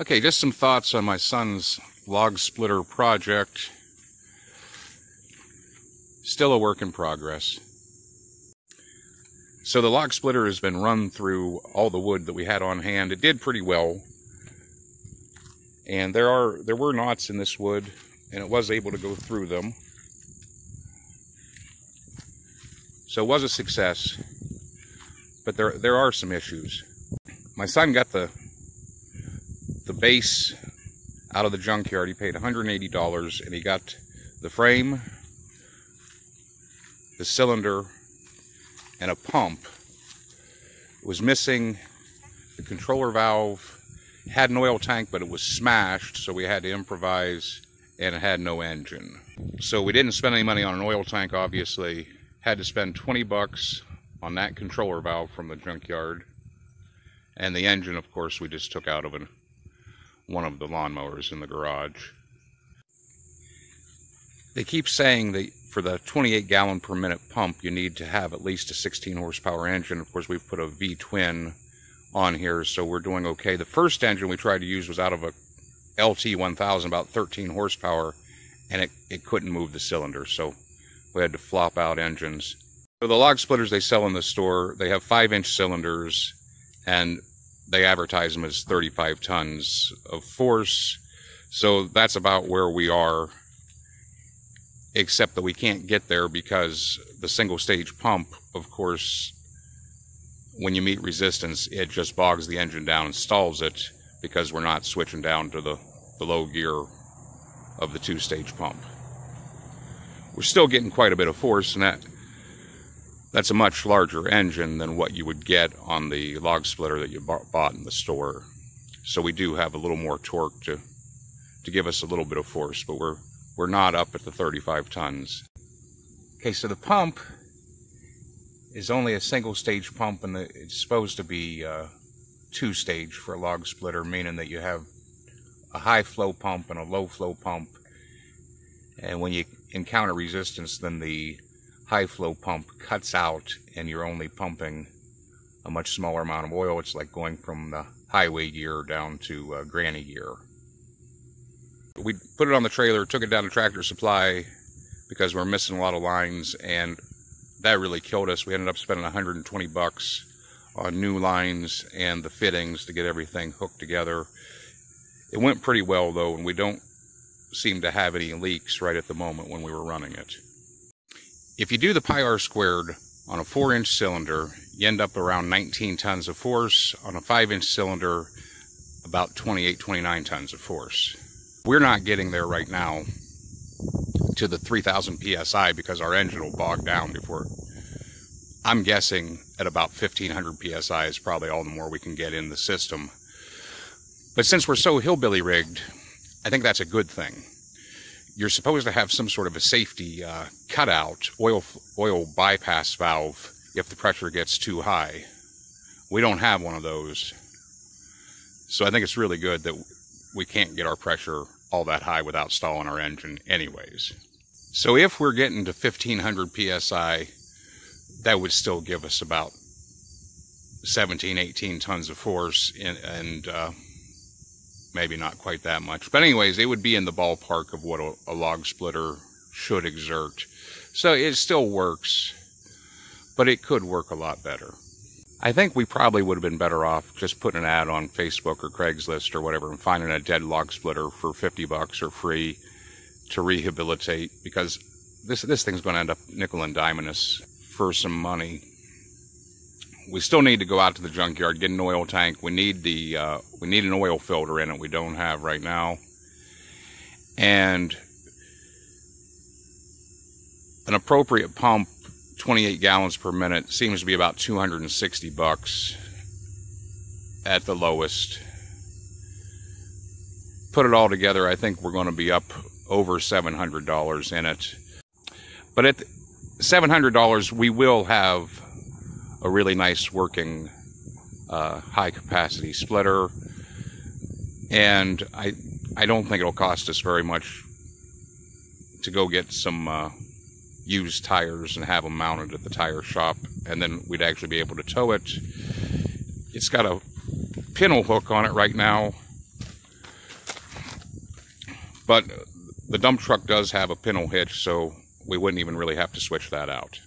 Okay, just some thoughts on my son's log splitter project. Still a work in progress. So the log splitter has been run through all the wood that we had on hand. It did pretty well. And there were knots in this wood, and it was able to go through them. So it was a success, but there are some issues. My son got the base out of the junkyard. He paid $180, and he got the frame, the cylinder, and a pump. It was missing the controller valve. It had an oil tank, but it was smashed, so we had to improvise, and it had no engine. So we didn't spend any money on an oil tank, obviously. Had to spend 20 bucks on that controller valve from the junkyard. And the engine, of course, we just took out of one of the lawnmowers in the garage. They keep saying that for the 28 gallon per minute pump, you need to have at least a 16 horsepower engine. Of course, we've put a V-twin on here, so we're doing okay. The first engine we tried to use was out of a LT1000, about 13 horsepower, and it couldn't move the cylinder, so we had to flop out engines. So the log splitters they sell in the store, they have 5-inch cylinders, and they advertise them as 35 tons of force. So that's about where we are, except that we can't get there because the single stage pump, of course, when you meet resistance, it just bogs the engine down and stalls it because we're not switching down to the low gear of the 2-stage pump. We're still getting quite a bit of force, and that's a much larger engine than what you would get on the log splitter that you bought in the store. So we do have a little more torque to give us a little bit of force, but we're not up at the 35 tons. Okay, so the pump is only a single stage pump, and it's supposed to be 2-stage for a log splitter, meaning that you have a high flow pump and a low flow pump. And when you encounter resistance, then the high flow pump cuts out and you're only pumping a much smaller amount of oil. It's like going from the highway gear down to granny gear. We put it on the trailer, took it down to Tractor Supply because we're missing a lot of lines, and that really killed us. We ended up spending 120 bucks on new lines and the fittings to get everything hooked together. It went pretty well though, and we don't seem to have any leaks right at the moment when we were running it. If you do the pi r squared on a 4-inch cylinder, you end up around 19 tons of force. On a 5-inch cylinder, about 28, 29 tons of force. We're not getting there right now to the 3,000 psi because our engine will bog down before. I'm guessing at about 1,500 psi is probably all the more we can get in the system. But since we're so hillbilly rigged, I think that's a good thing. You're supposed to have some sort of a safety cutout, oil bypass valve if the pressure gets too high. We don't have one of those. So I think it's really good that we can't get our pressure all that high without stalling our engine anyways. So if we're getting to 1,500 psi, that would still give us about 17, 18 tons of force, and maybe not quite that much. But anyways, it would be in the ballpark of what a log splitter should exert. So it still works, but it could work a lot better. I think we probably would have been better off just putting an ad on Facebook or Craigslist or whatever and finding a dead log splitter for 50 bucks or free to rehabilitate, because this thing's going to end up nickel and diming us for some money. We still need to go out to the junkyard, get an oil tank. We need an oil filter in it we don't have right now. And an appropriate pump, 28 gallons per minute, seems to be about 260 bucks at the lowest. Put it all together, I think we're going to be up over $700 in it. But at $700, we will have a really nice working high capacity splitter, and I don't think it'll cost us very much to go get some used tires and have them mounted at the tire shop, and then we'd actually be able to tow it. It's got a pintle hook on it right now, But the dump truck does have a pintle hitch, so we wouldn't even really have to switch that out.